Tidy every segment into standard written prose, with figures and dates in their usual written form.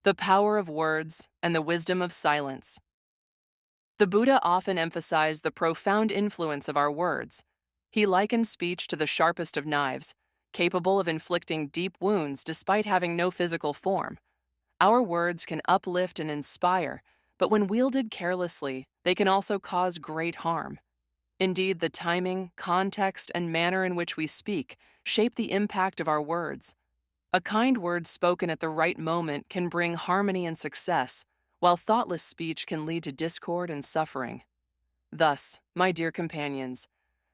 The power of words and the wisdom of silence. The Buddha often emphasized the profound influence of our words. He likened speech to the sharpest of knives, capable of inflicting deep wounds despite having no physical form. Our words can uplift and inspire, but when wielded carelessly, they can also cause great harm. Indeed, the timing, context, and manner in which we speak shape the impact of our words. A kind word spoken at the right moment can bring harmony and success, while thoughtless speech can lead to discord and suffering. Thus, my dear companions,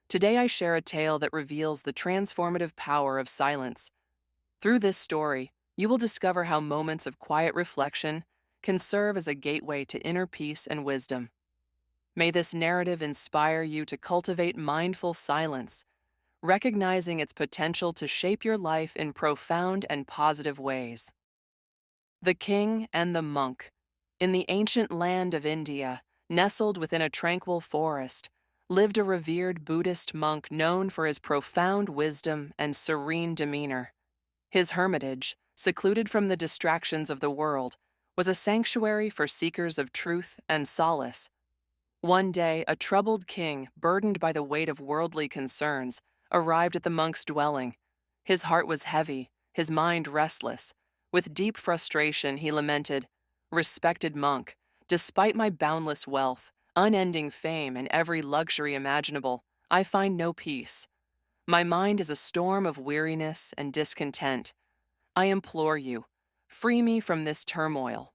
today I share a tale that reveals the transformative power of silence. Through this story, you will discover how moments of quiet reflection can serve as a gateway to inner peace and wisdom. May this narrative inspire you to cultivate mindful silence, recognizing its potential to shape your life in profound and positive ways. The King and the Monk. In the ancient land of India, nestled within a tranquil forest, lived a revered Buddhist monk known for his profound wisdom and serene demeanor. His hermitage, secluded from the distractions of the world, was a sanctuary for seekers of truth and solace. One day, a troubled king, burdened by the weight of worldly concerns, arrived at the monk's dwelling. His heart was heavy, his mind restless. With deep frustration, he lamented, "Respected monk, despite my boundless wealth, unending fame, and every luxury imaginable, I find no peace. My mind is a storm of weariness and discontent. I implore you, free me from this turmoil."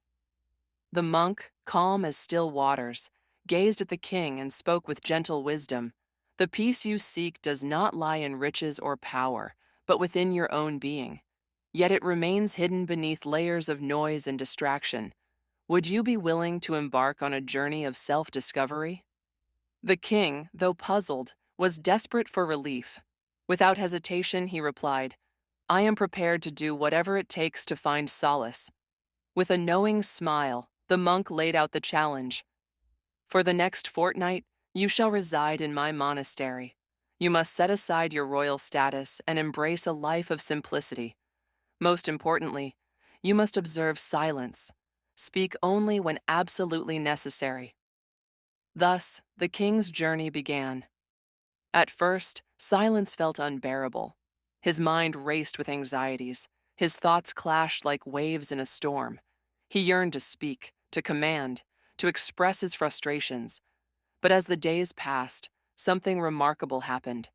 The monk, calm as still waters, gazed at the king and spoke with gentle wisdom. "The peace you seek does not lie in riches or power, but within your own being. Yet it remains hidden beneath layers of noise and distraction. Would you be willing to embark on a journey of self-discovery?" The king, though puzzled, was desperate for relief. Without hesitation, he replied, "I am prepared to do whatever it takes to find solace." With a knowing smile, the monk laid out the challenge. "For the next fortnight, you shall reside in my monastery. You must set aside your royal status and embrace a life of simplicity. Most importantly, you must observe silence. Speak only when absolutely necessary." Thus, the king's journey began. At first, silence felt unbearable. His mind raced with anxieties. His thoughts clashed like waves in a storm. He yearned to speak, to command, to express his frustrations. But as the days passed, something remarkable happened.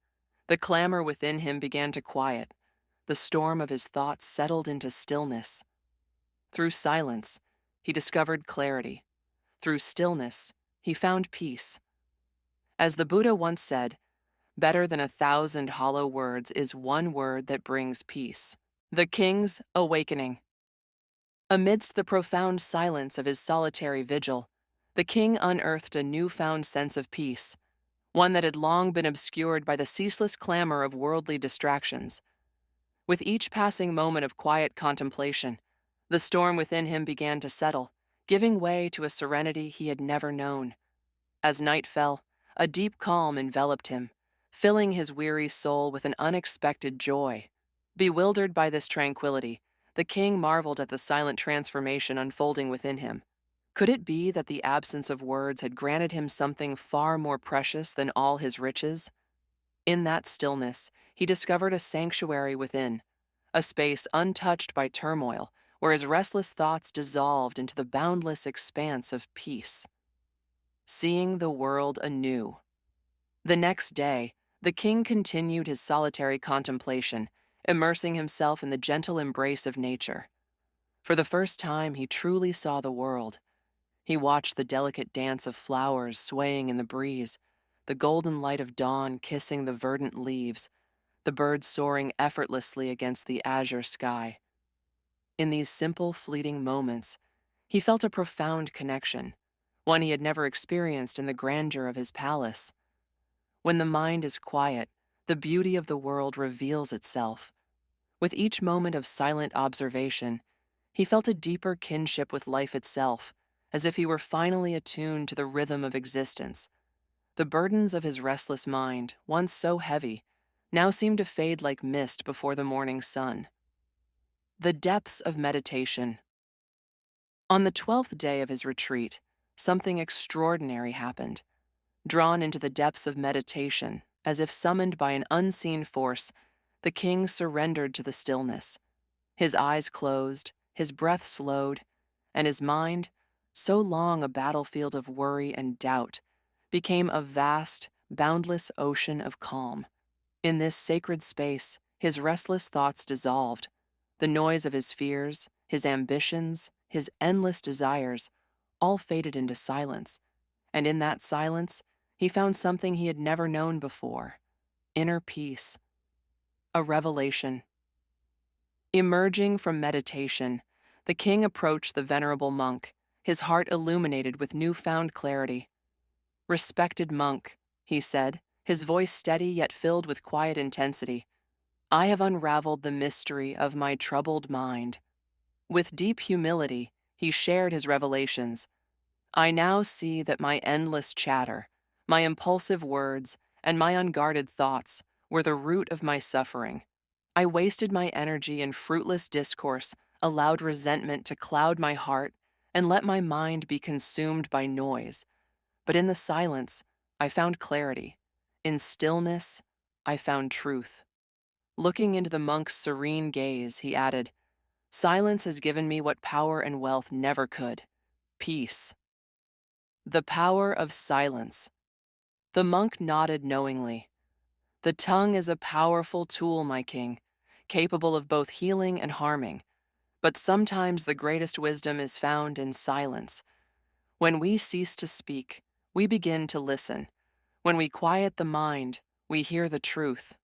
The clamor within him began to quiet. The storm of his thoughts settled into stillness. Through silence, he discovered clarity. Through stillness, he found peace. As the Buddha once said, "Better than 1,000 hollow words is one word that brings peace." The King's Awakening. Amidst the profound silence of his solitary vigil, the king unearthed a newfound sense of peace, one that had long been obscured by the ceaseless clamor of worldly distractions. With each passing moment of quiet contemplation, the storm within him began to settle, giving way to a serenity he had never known. As night fell, a deep calm enveloped him, filling his weary soul with an unexpected joy. Bewildered by this tranquility, the king marveled at the silent transformation unfolding within him. Could it be that the absence of words had granted him something far more precious than all his riches? In that stillness, he discovered a sanctuary within, a space untouched by turmoil, where his restless thoughts dissolved into the boundless expanse of peace. Seeing the world anew. The next day, the king continued his solitary contemplation, immersing himself in the gentle embrace of nature. For the first time, he truly saw the world. He watched the delicate dance of flowers swaying in the breeze, the golden light of dawn kissing the verdant leaves, the birds soaring effortlessly against the azure sky. In these simple, fleeting moments, he felt a profound connection, one he had never experienced in the grandeur of his palace. When the mind is quiet, the beauty of the world reveals itself. With each moment of silent observation, he felt a deeper kinship with life itself, as if he were finally attuned to the rhythm of existence. The burdens of his restless mind, once so heavy, now seemed to fade like mist before the morning sun. The depths of meditation. On the 12th day of his retreat, something extraordinary happened. Drawn into the depths of meditation, as if summoned by an unseen force, the king surrendered to the stillness. His eyes closed, his breath slowed, and his mind, so long a battlefield of worry and doubt, became a vast, boundless ocean of calm. In this sacred space, his restless thoughts dissolved. The noise of his fears, his ambitions, his endless desires, all faded into silence. And in that silence, he found something he had never known before: inner peace. A revelation. Emerging from meditation, the king approached the venerable monk, his heart illuminated with newfound clarity. "Respected monk," he said, his voice steady yet filled with quiet intensity, "I have unraveled the mystery of my troubled mind." With deep humility, he shared his revelations. "I now see that my endless chatter, my impulsive words, and my unguarded thoughts were the root of my suffering. I wasted my energy in fruitless discourse, allowed resentment to cloud my heart, and let my mind be consumed by noise. But in the silence, I found clarity. In stillness, I found truth." Looking into the monk's serene gaze, he added, "Silence has given me what power and wealth never could: peace." The power of silence. The monk nodded knowingly. "The tongue is a powerful tool, my king, capable of both healing and harming. But sometimes the greatest wisdom is found in silence. When we cease to speak, we begin to listen. When we quiet the mind, we hear the truth."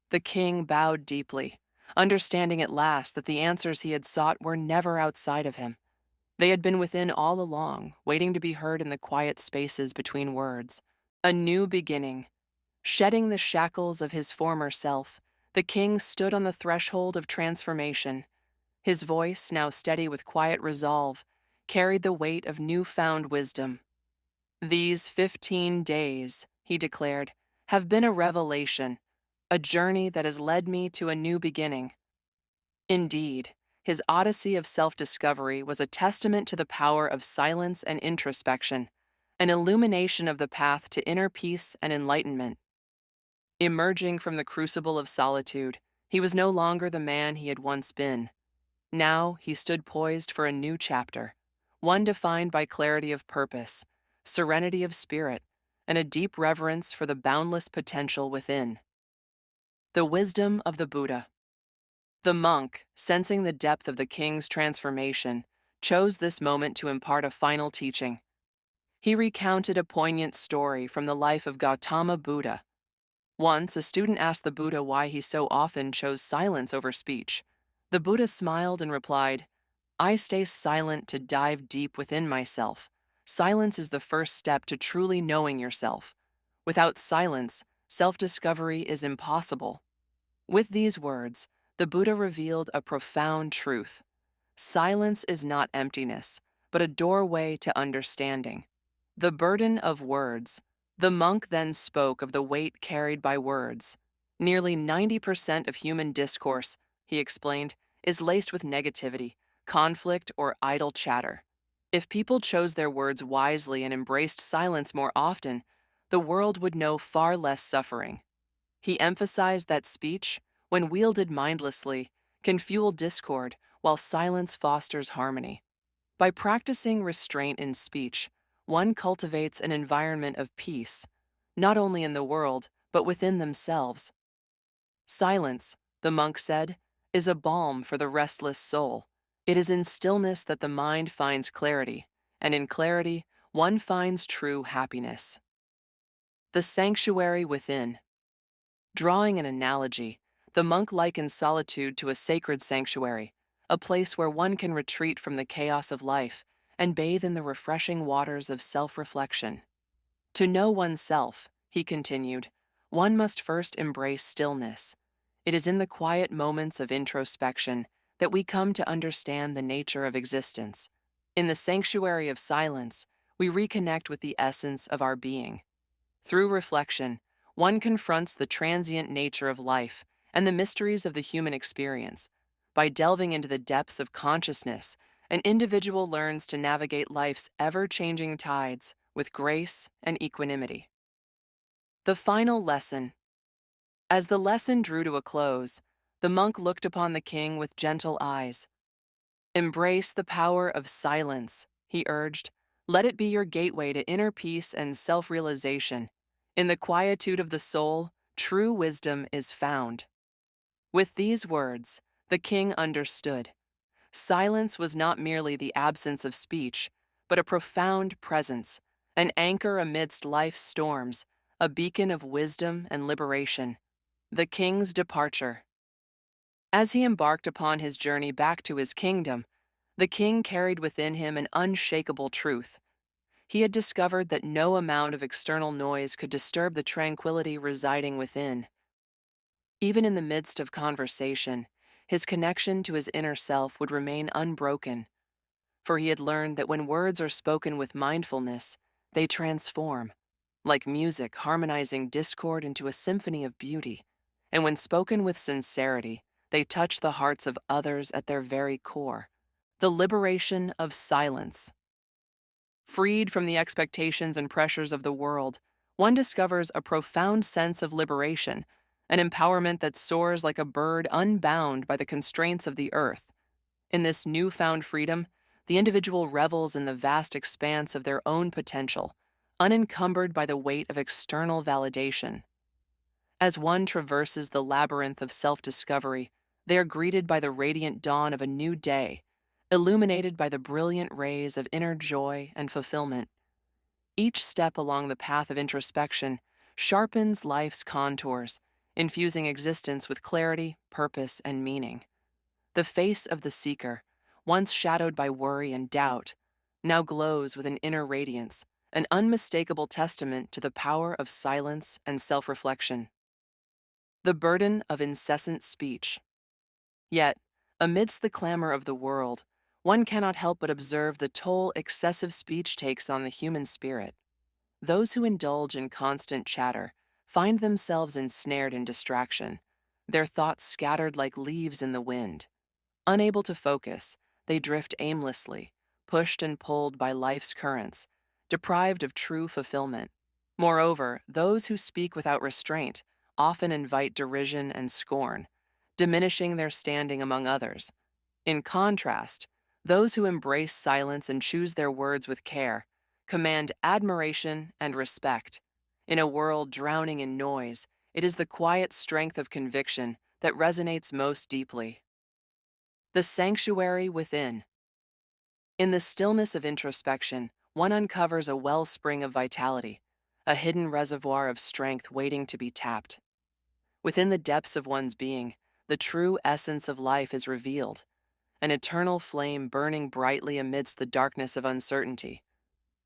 The king bowed deeply, understanding at last that the answers he had sought were never outside of him. They had been within all along, waiting to be heard in the quiet spaces between words. A new beginning. Shedding the shackles of his former self, the king stood on the threshold of transformation. His voice, now steady with quiet resolve, carried the weight of newfound wisdom. "These 15 days," he declared, "have been a revelation, a journey that has led me to a new beginning." Indeed, his odyssey of self-discovery was a testament to the power of silence and introspection, an illumination of the path to inner peace and enlightenment. Emerging from the crucible of solitude, he was no longer the man he had once been. Now he stood poised for a new chapter, one defined by clarity of purpose, serenity of spirit, and a deep reverence for the boundless potential within. The wisdom of the Buddha. The monk, sensing the depth of the king's transformation, chose this moment to impart a final teaching. He recounted a poignant story from the life of Gautama Buddha. Once, a student asked the Buddha why he so often chose silence over speech. The Buddha smiled and replied, "I stay silent to dive deep within myself. Silence is the first step to truly knowing yourself. Without silence, self-discovery is impossible." With these words, the Buddha revealed a profound truth. Silence is not emptiness, but a doorway to understanding. The burden of words. The monk then spoke of the weight carried by words. Nearly 90% of human discourse, he explained, is laced with negativity, conflict, or idle chatter. If people chose their words wisely and embraced silence more often, the world would know far less suffering. He emphasized that speech, when wielded mindlessly, can fuel discord, while silence fosters harmony. By practicing restraint in speech, one cultivates an environment of peace, not only in the world, but within themselves. Silence, the monk said, is a balm for the restless soul. It is in stillness that the mind finds clarity, and in clarity, one finds true happiness. The sanctuary within. Drawing an analogy, the monk likens solitude to a sacred sanctuary, a place where one can retreat from the chaos of life and bathe in the refreshing waters of self-reflection. To know oneself, he continued, one must first embrace stillness. It is in the quiet moments of introspection that we come to understand the nature of existence. In the sanctuary of silence, we reconnect with the essence of our being. Through reflection, one confronts the transient nature of life and the mysteries of the human experience. By delving into the depths of consciousness an individual learns to navigate life's ever-changing tides with grace and equanimity. The final lesson. As the lesson drew to a close, the monk looked upon the king with gentle eyes. "Embrace the power of silence," he urged. "Let it be your gateway to inner peace and self-realization. In the quietude of the soul, true wisdom is found." With these words, the king understood. Silence was not merely the absence of speech, but a profound presence, an anchor amidst life's storms, a beacon of wisdom and liberation. The king's departure. As he embarked upon his journey back to his kingdom, the king carried within him an unshakable truth. He had discovered that no amount of external noise could disturb the tranquility residing within. Even in the midst of conversation, his connection to his inner self would remain unbroken, for he had learned that when words are spoken with mindfulness, they transform, like music harmonizing discord into a symphony of beauty, and when spoken with sincerity, they touch the hearts of others at their very core. The liberation of silence. Freed from the expectations and pressures of the world, one discovers a profound sense of liberation, an empowerment that soars like a bird unbound by the constraints of the earth. In this newfound freedom, the individual revels in the vast expanse of their own potential, unencumbered by the weight of external validation. As one traverses the labyrinth of self-discovery, they are greeted by the radiant dawn of a new day, illuminated by the brilliant rays of inner joy and fulfillment. Each step along the path of introspection sharpens life's contours, infusing existence with clarity, purpose, and meaning. The face of the seeker, once shadowed by worry and doubt, now glows with an inner radiance, an unmistakable testament to the power of silence and self-reflection. The burden of incessant speech. Yet, amidst the clamor of the world, one cannot help but observe the toll excessive speech takes on the human spirit. Those who indulge in constant chatter find themselves ensnared in distraction, their thoughts scattered like leaves in the wind. Unable to focus, they drift aimlessly, pushed and pulled by life's currents, deprived of true fulfillment. Moreover, those who speak without restraint often invite derision and scorn, diminishing their standing among others. In contrast, those who embrace silence and choose their words with care command admiration and respect. In a world drowning in noise, it is the quiet strength of conviction that resonates most deeply. The sanctuary within. In the stillness of introspection, one uncovers a wellspring of vitality, a hidden reservoir of strength waiting to be tapped. Within the depths of one's being, the true essence of life is revealed, an eternal flame burning brightly amidst the darkness of uncertainty.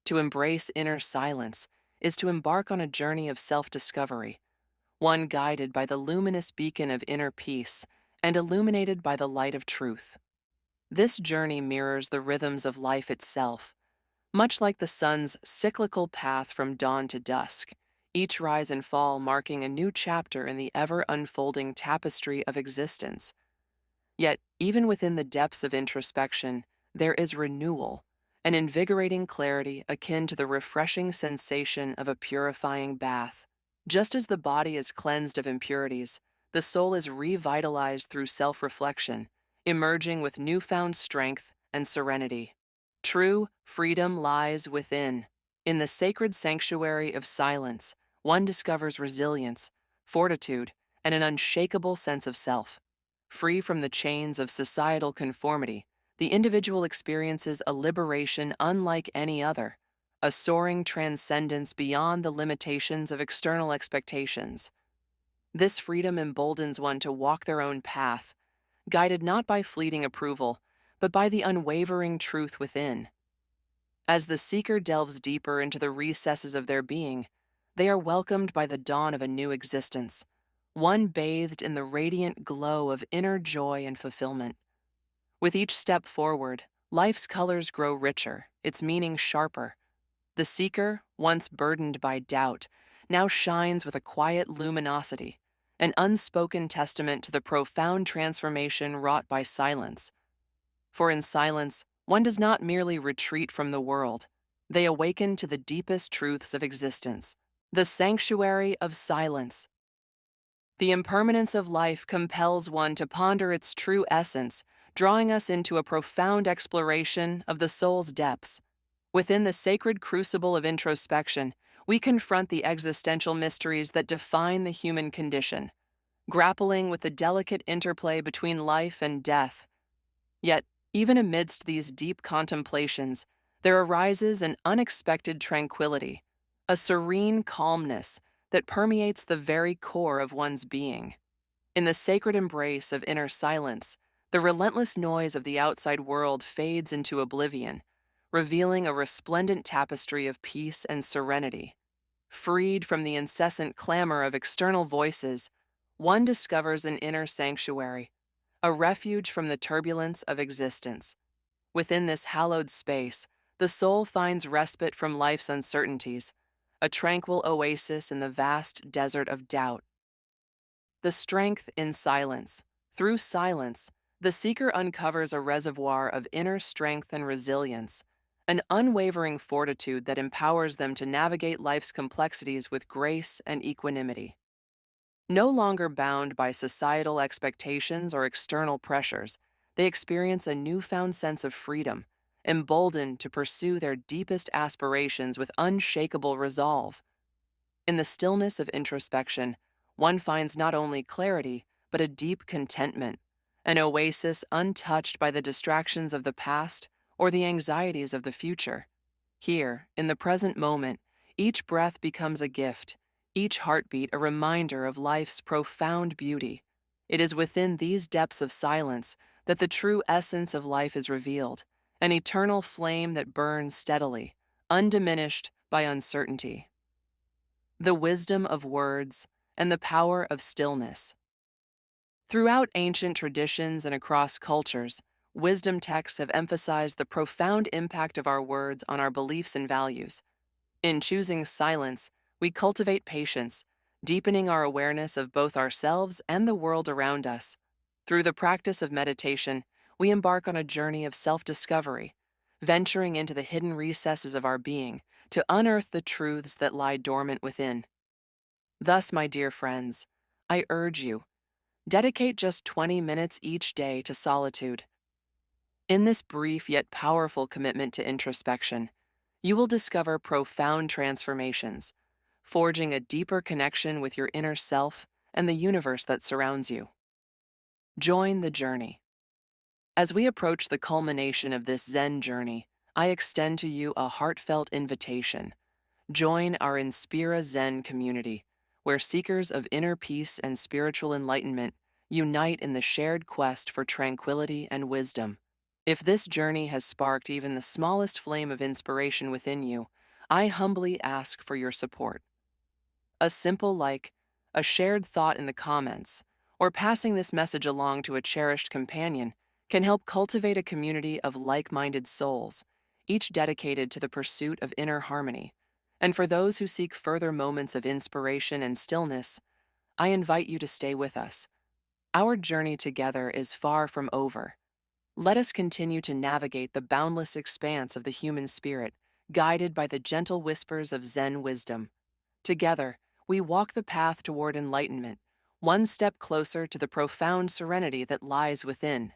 To embrace inner silence is to embark on a journey of self-discovery, one guided by the luminous beacon of inner peace and illuminated by the light of truth. This journey mirrors the rhythms of life itself, much like the sun's cyclical path from dawn to dusk, each rise and fall marking a new chapter in the ever-unfolding tapestry of existence. Yet, even within the depths of introspection, there is renewal, an invigorating clarity akin to the refreshing sensation of a purifying bath. Just as the body is cleansed of impurities, the soul is revitalized through self-reflection, emerging with newfound strength and serenity. True freedom lies within. In the sacred sanctuary of silence, one discovers resilience, fortitude, and an unshakable sense of self. Free from the chains of societal conformity, the individual experiences a liberation unlike any other, a soaring transcendence beyond the limitations of external expectations. This freedom emboldens one to walk their own path, guided not by fleeting approval, but by the unwavering truth within. As the seeker delves deeper into the recesses of their being, they are welcomed by the dawn of a new existence, one bathed in the radiant glow of inner joy and fulfillment. With each step forward, life's colors grow richer, its meaning sharper. The seeker, once burdened by doubt, now shines with a quiet luminosity, an unspoken testament to the profound transformation wrought by silence. For in silence, one does not merely retreat from the world, they awaken to the deepest truths of existence. The sanctuary of silence. The impermanence of life compels one to ponder its true essence, drawing us into a profound exploration of the soul's depths. Within the sacred crucible of introspection, we confront the existential mysteries that define the human condition, grappling with the delicate interplay between life and death. Yet, even amidst these deep contemplations, there arises an unexpected tranquility, a serene calmness that permeates the very core of one's being. In the sacred embrace of inner silence, the relentless noise of the outside world fades into oblivion, revealing a resplendent tapestry of peace and serenity. Freed from the incessant clamor of external voices, one discovers an inner sanctuary, a refuge from the turbulence of existence. Within this hallowed space, the soul finds respite from life's uncertainties, a tranquil oasis in the vast desert of doubt. The strength in silence. Through silence, the seeker uncovers a reservoir of inner strength and resilience, an unwavering fortitude that empowers them to navigate life's complexities with grace and equanimity. No longer bound by societal expectations or external pressures, they experience a newfound sense of freedom, emboldened to pursue their deepest aspirations with unshakable resolve. In the stillness of introspection, one finds not only clarity, but a deep contentment, an oasis untouched by the distractions of the past or the anxieties of the future. Here, in the present moment, each breath becomes a gift, each heartbeat a reminder of life's profound beauty. It is within these depths of silence that the true essence of life is revealed, an eternal flame that burns steadily, undiminished by uncertainty. The wisdom of words and the power of stillness. Throughout ancient traditions and across cultures, wisdom texts have emphasized the profound impact of our words on our beliefs and values. In choosing silence, we cultivate patience, deepening our awareness of both ourselves and the world around us. Through the practice of meditation, we embark on a journey of self-discovery, venturing into the hidden recesses of our being to unearth the truths that lie dormant within. Thus, my dear friends, I urge you, dedicate just 20 minutes each day to solitude. In this brief yet powerful commitment to introspection, you will discover profound transformations, forging a deeper connection with your inner self and the universe that surrounds you. Join the journey. As we approach the culmination of this Zen journey, I extend to you a heartfelt invitation. Join our Inspira Zen community, where seekers of inner peace and spiritual enlightenment unite in the shared quest for tranquility and wisdom. If this journey has sparked even the smallest flame of inspiration within you, I humbly ask for your support. A simple like, a shared thought in the comments, or passing this message along to a cherished companion can help cultivate a community of like-minded souls, each dedicated to the pursuit of inner harmony. And for those who seek further moments of inspiration and stillness, I invite you to stay with us. Our journey together is far from over. Let us continue to navigate the boundless expanse of the human spirit, guided by the gentle whispers of Zen wisdom. Together, we walk the path toward enlightenment, one step closer to the profound serenity that lies within.